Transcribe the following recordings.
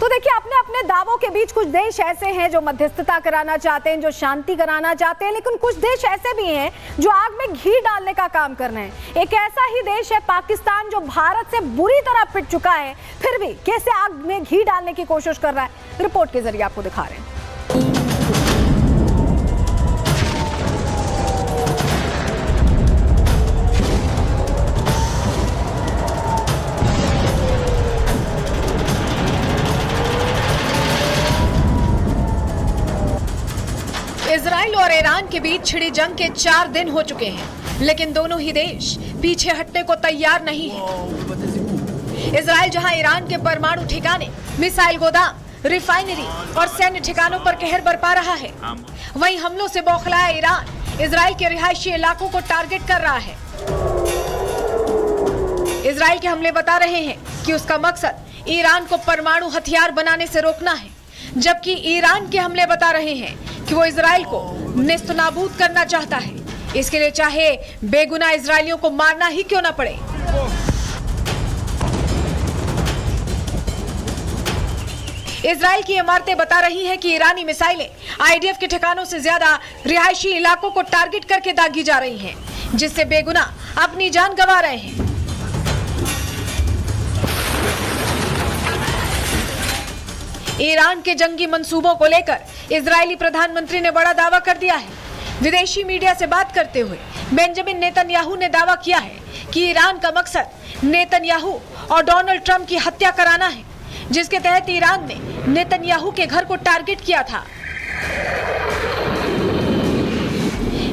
तो देखिए, अपने अपने दावों के बीच कुछ देश ऐसे हैं जो मध्यस्थता कराना चाहते हैं, जो शांति कराना चाहते हैं, लेकिन कुछ देश ऐसे भी हैं जो आग में घी डालने का काम कर रहे हैं। एक ऐसा ही देश है पाकिस्तान, जो भारत से बुरी तरह पिट चुका है, फिर भी कैसे आग में घी डालने की कोशिश कर रहा है, रिपोर्ट के जरिए आपको दिखा रहे हैं। इजराइल और ईरान के बीच छिड़ी जंग के 4 दिन हो चुके हैं, लेकिन दोनों ही देश पीछे हटने को तैयार नहीं है। इजराइल जहां ईरान के परमाणु ठिकाने, मिसाइल गोदाम, रिफाइनरी और सैन्य ठिकानों पर कहर बरपा रहा है, वहीं हमलों से बौखलाया ईरान इजराइल के रिहायशी इलाकों को टारगेट कर रहा है। इजराइल के हमले बता रहे हैं कि उसका मकसद ईरान को परमाणु हथियार बनाने से रोकना है, जबकि ईरान के हमले बता रहे हैं कि वो इजराइल को नेस्तनाबूद करना चाहता है। इसके लिए चाहे बेगुनाह इजरायलियों को मारना ही क्यों ना पड़े। इजराइल की इमारतें बता रही हैं कि ईरानी मिसाइलें आईडीएफ के ठिकानों से ज्यादा रिहायशी इलाकों को टारगेट करके दागी जा रही हैं, जिससे बेगुनाह अपनी जान गंवा रहे हैं। ईरान के जंगी मंसूबों को लेकर इजरायली प्रधानमंत्री ने बड़ा दावा कर दिया है। विदेशी मीडिया से बात करते हुए बेंजामिन नेतन्याहू ने दावा किया है कि ईरान का मकसद नेतन्याहू और डोनाल्ड ट्रंप की हत्या कराना है, जिसके तहत ईरान ने नेतन्याहू के घर को टारगेट किया था।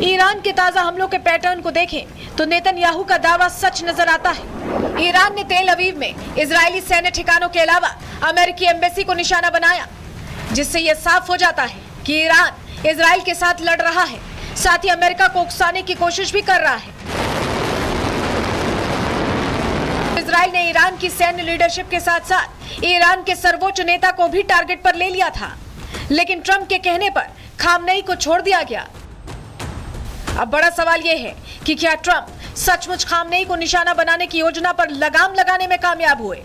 ईरान के ताजा हमलों के पैटर्न को देखें तो नेतन्याहू का दावा सच नजर आता है। ईरान ने तेल अवीव में इजरायली सैन्य ठिकानों के अलावा अमेरिकी एम्बेसी को निशाना बनाया, जिससे यह साफ हो जाता है कि ईरान इजराइल के साथ लड़ रहा है, साथ ही अमेरिका को उकसाने की कोशिश भी कर रहा है। इजराइल ने ईरान की सैन्य लीडरशिप के साथ साथ ईरान के सर्वोच्च नेता को भी टारगेट पर ले लिया था, लेकिन ट्रंप के कहने पर खामनेई को छोड़ दिया गया। अब बड़ा सवाल यह है कि क्या ट्रंप सचमुच खामनेई को निशाना बनाने की योजना पर लगाम लगाने में कामयाब हुए,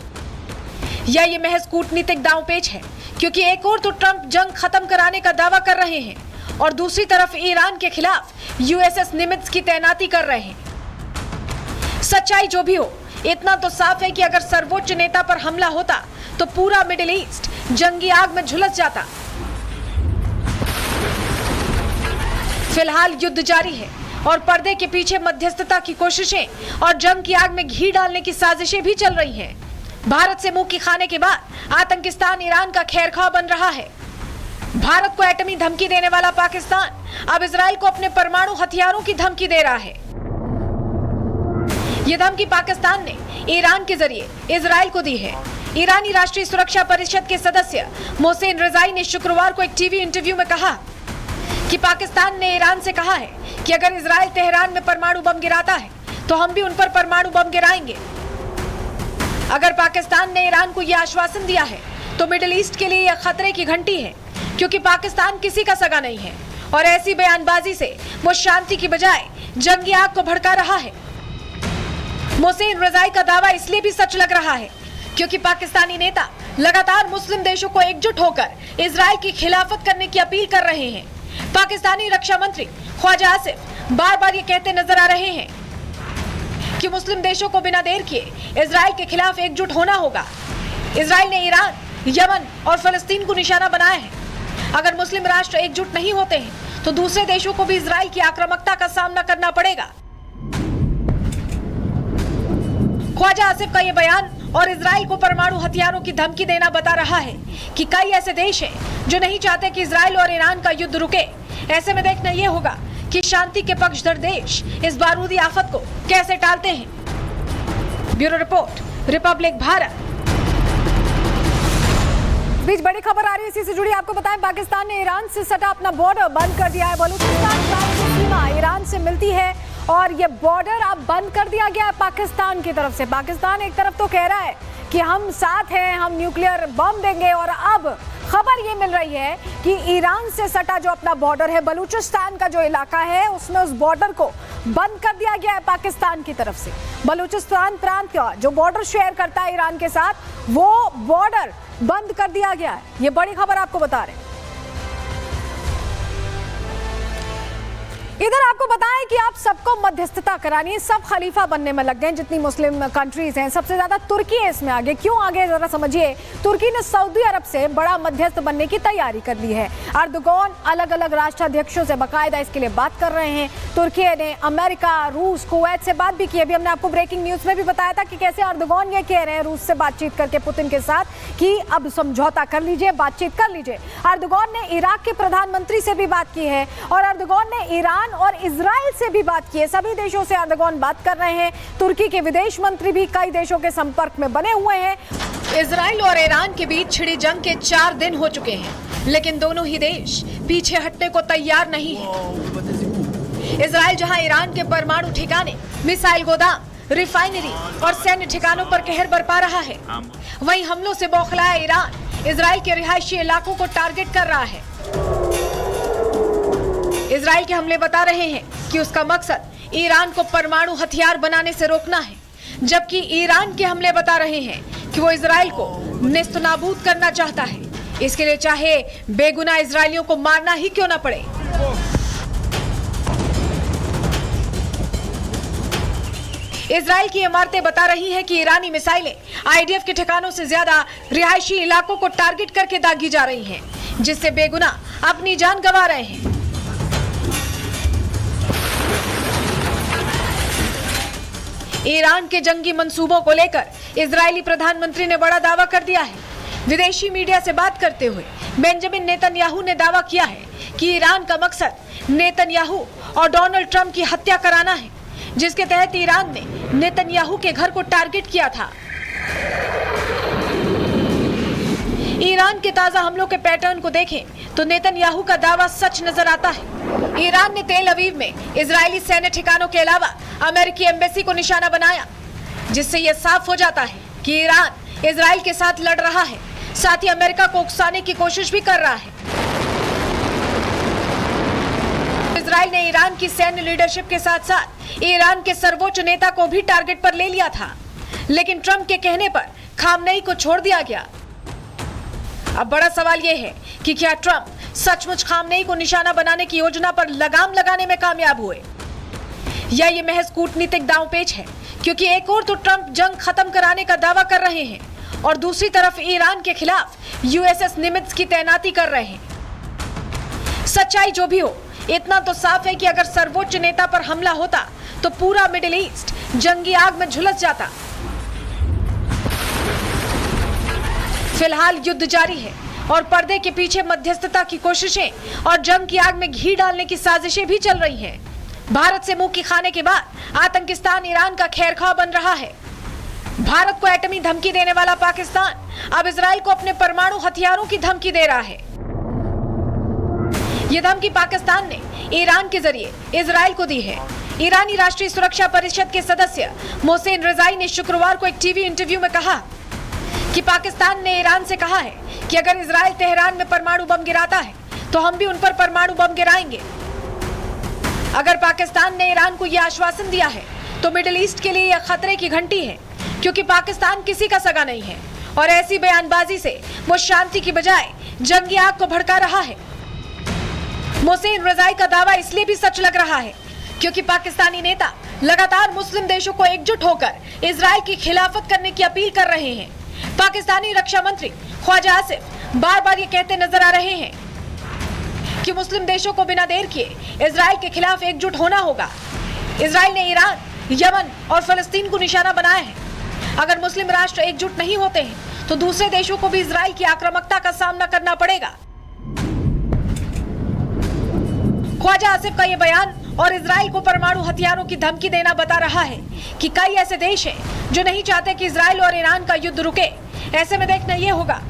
या ये महज कूटनीतिक दांवपेच है, क्योंकि एक और तो ट्रंप जंग खत्म कराने का दावा कर रहे हैं और दूसरी तरफ ईरान के खिलाफ यूएसएस निमित्ज की तैनाती कर रहे हैं। सच्चाई जो भी हो, इतना तो साफ है कि अगर सर्वोच्च नेता पर हमला होता तो पूरा मिडिल ईस्ट जंगी आग में झुलस जाता। फिलहाल युद्ध जारी है और पर्दे के पीछे मध्यस्थता की कोशिशें और जंग की आग में घी डालने की साजिशें भी चल रही हैं। भारत से मुंह की खाने के बाद आतंकिस्तान ईरान का खैरखा बन रहा है। भारत को एटमी धमकी देने वाला पाकिस्तान अब इजराइल को अपने परमाणु हथियारों की धमकी दे रहा है। यह धमकी पाकिस्तान ने ईरान के जरिए इजराइल को दी है। ईरानी राष्ट्रीय सुरक्षा परिषद के सदस्य मोहसेन रजाई ने शुक्रवार को एक टीवी इंटरव्यू में कहा कि पाकिस्तान ने ईरान से कहा है कि अगर इजराइल तेहरान में परमाणु बम गिराता है तो हम भी उन पर परमाणु बम गिराएंगे। अगर पाकिस्तान ने ईरान को यह आश्वासन दिया है तो मिडिल ईस्ट के लिए यह खतरे की घंटी है, क्योंकि पाकिस्तान किसी का सगा नहीं है और ऐसी बयानबाजी से वो शांति की बजाय जंगी आग को भड़का रहा है। मोहसेन रजाई का दावा इसलिए भी सच लग रहा है क्योंकि पाकिस्तानी नेता लगातार मुस्लिम देशों को एकजुट होकर इजराइल की खिलाफत करने की अपील कर रहे हैं। पाकिस्तानी रक्षा मंत्री ख्वाजा आसिफ बार बार ये कहते नजर आ रहे हैं कि मुस्लिम देशों को बिना देर किए इजराइल के खिलाफ एकजुट होना होगा। इजराइल ने ईरान, यमन और फिलिस्तीन को निशाना बनाया है। अगर मुस्लिम राष्ट्र एकजुट नहीं होते हैं तो दूसरे देशों को भी इजराइल की आक्रामकता का सामना करना पड़ेगा। ख्वाजा आसिफ का यह बयान और इजराइल को परमाणु हथियारों की धमकी देना बता रहा है कि कई ऐसे देश हैं जो नहीं चाहते कि इजराइल और ईरान का युद्ध रुके। ऐसे में देखना यह होगा कि शांति के पक्षधर देश इस बारूदी आफत को कैसे टालते हैं। Bureau report, Republic Bharat. बीच बड़ी खबर आ रही है, इसी से जुड़ी आपको बताएं, पाकिस्तान ने ईरान से सटा अपना बॉर्डर बंद कर दिया है। बलूचिस्तान की सीमा ईरान से मिलती है और ये बॉर्डर अब बंद कर दिया गया है पाकिस्तान की तरफ से। पाकिस्तान एक तरफ तो कह रहा है कि हम साथ हैं, हम न्यूक्लियर बम देंगे, और अब खबर ये मिल रही है कि ईरान से सटा जो अपना बॉर्डर है, बलूचिस्तान का जो इलाका है, उसमें उस बॉर्डर को बंद कर दिया गया है पाकिस्तान की तरफ से। बलूचिस्तान प्रांत का जो बॉर्डर शेयर करता है ईरान के साथ, वो बॉर्डर बंद कर दिया गया है। ये बड़ी खबर आपको बता रहे हैं। इधर आपको बताएं कि आप सबको मध्यस्थता करानी है, सब खलीफा बनने में लग गए। जितनी मुस्लिम कंट्रीज हैं, सबसे ज्यादा तुर्की है इसमें आगे। क्यों आगे, जरा समझिए। तुर्की ने सऊदी अरब से बड़ा मध्यस्थ बनने की तैयारी कर ली है। अर्दोगान अलग अलग राष्ट्राध्यक्षों से बाकायदा इसके लिए बात कर रहे हैं। तुर्की ने अमेरिका, रूस, कुवैत से बात भी की। अभी हमने आपको ब्रेकिंग न्यूज में भी बताया था कि कैसे अर्दोगान ये कह रहे हैं रूस से बातचीत करके पुतिन के साथ कि अब समझौता कर लीजिए, बातचीत कर लीजिए। अर्दोगान ने इराक के प्रधानमंत्री से भी बात की है और अर्दोगान ने ईरान और इजराइल से भी बात की है। सभी देशों से अर्दोगान बात कर रहे हैं। तुर्की के विदेश मंत्री भी कई देशों के संपर्क में बने हुए हैं। इजराइल और ईरान के बीच छिड़ी जंग के 4 दिन हो चुके हैं, लेकिन दोनों ही देश पीछे हटने को तैयार नहीं है। इजराइल जहां ईरान के परमाणु ठिकाने, मिसाइल गोदाम, रिफाइनरी और सैन्य ठिकानों पर कहर बरपा रहा है, वहीं हमलों से बौखलाया ईरान इजराइल के रिहायशी इलाकों को टारगेट कर रहा है। इजराइल के हमले बता रहे हैं कि उसका मकसद ईरान को परमाणु हथियार बनाने से रोकना है, जबकि ईरान के हमले बता रहे हैं कि वो इजराइल को नेस्तनाबूद करना चाहता है। इसके लिए चाहे बेगुनाह इजरायलियों को मारना ही क्यों न पड़े। इजराइल की इमारतें बता रही हैं कि ईरानी मिसाइलें आईडीएफ के ठिकानों से ज्यादा रिहायशी इलाकों को टारगेट करके दागी जा रही हैं, जिससे बेगुनाह अपनी जान गंवा रहे हैं। ईरान के जंगी मंसूबों को लेकर इजरायली प्रधानमंत्री ने बड़ा दावा कर दिया है। विदेशी मीडिया से बात करते हुए बेंजामिन नेतन्याहू ने दावा किया है कि ईरान का मकसद नेतन्याहू और डोनाल्ड ट्रंप की हत्या कराना है, जिसके तहत ईरान ने नेतन्याहू के घर को टारगेट किया था। ईरान के ताजा हमलों के पैटर्न को देखें तो नेतन्याहू का दावा सच नजर आता है। ईरान ने तेल अवीव में इजरायली सैन्य ठिकानों के अलावा अमेरिकी एम्बेसी को निशाना बनाया, जिससे यह साफ हो जाता है कि ईरान इजराइल के साथ लड़ रहा है, साथ ही अमेरिका को उकसाने की कोशिश भी कर रहा है। इजराइल ने ईरान की सैन्य लीडरशिप के साथ साथ ईरान के सर्वोच्च नेता को भी टारगेट पर ले लिया था, लेकिन ट्रंप के कहने पर खामनेई को छोड़ दिया गया। अब बड़ा सवाल यह है कि क्या ट्रंप सचमुच खामनेई को निशाना बनाने की योजना पर लगाम लगाने में कामयाब हुए, या ये महज कूटनीतिक दांवपेच है, क्योंकि एक और तो ट्रंप जंग खत्म कराने का दावा कर रहे हैं और दूसरी तरफ ईरान के खिलाफ यूएसएस निमित्ज की तैनाती कर रहे हैं। सच्चाई जो भी हो, इतना तो साफ है कि अगर सर्वोच्च नेता पर हमला होता तो पूरा मिडिल ईस्ट जंगी आग में झुलस जाता। फिलहाल युद्ध जारी है और पर्दे के पीछे मध्यस्थता की कोशिशें और जंग की आग में घी डालने की साजिशें भी चल रही हैं। भारत से मुंह की खाने के बाद आतंकिस्तान ईरान का खैरखा बन रहा है। भारत को एटमी धमकी देने वाला पाकिस्तान अब इजराइल को अपने परमाणु हथियारों की धमकी दे रहा है। यह धमकी पाकिस्तान ने ईरान के जरिए इजराइल को दी है। ईरानी राष्ट्रीय सुरक्षा परिषद के सदस्य मोहसेन रजाई ने शुक्रवार को एक टीवी इंटरव्यू में कहा कि पाकिस्तान ने ईरान से कहा है कि अगर इजराइल तेहरान में परमाणु बम गिराता है तो हम भी उन पर परमाणु बम गिराएंगे। अगर पाकिस्तान ने ईरान को यह आश्वासन दिया है तो मिडिल ईस्ट के लिए यह खतरे की घंटी है, क्योंकि पाकिस्तान किसी का सगा नहीं है और ऐसी बयानबाजी से वो शांति की बजाय जंगी आग को भड़का रहा है। मोहसेन रजाई का दावा इसलिए भी सच लग रहा है क्योंकि पाकिस्तानी नेता लगातार मुस्लिम देशों को एकजुट होकर इजराइल की खिलाफत करने की अपील कर रहे हैं। पाकिस्तानी रक्षा मंत्री ख्वाजा आसिफ बार बार ये कहते नजर आ रहे हैं कि मुस्लिम देशों को बिना देर किए इजराइल के खिलाफ एकजुट होना होगा। इजराइल ने ईरान, यमन और फलस्तीन को निशाना बनाया है। अगर मुस्लिम राष्ट्र एकजुट नहीं होते हैं तो दूसरे देशों को भी इजराइल की आक्रामकता का सामना करना पड़ेगा। ख्वाजा आसिफ का यह बयान और इजराइल को परमाणु हथियारों की धमकी देना बता रहा है कि कई ऐसे देश हैं जो नहीं चाहते कि इजराइल और ईरान का युद्ध रुके। ऐसे में देखना यह होगा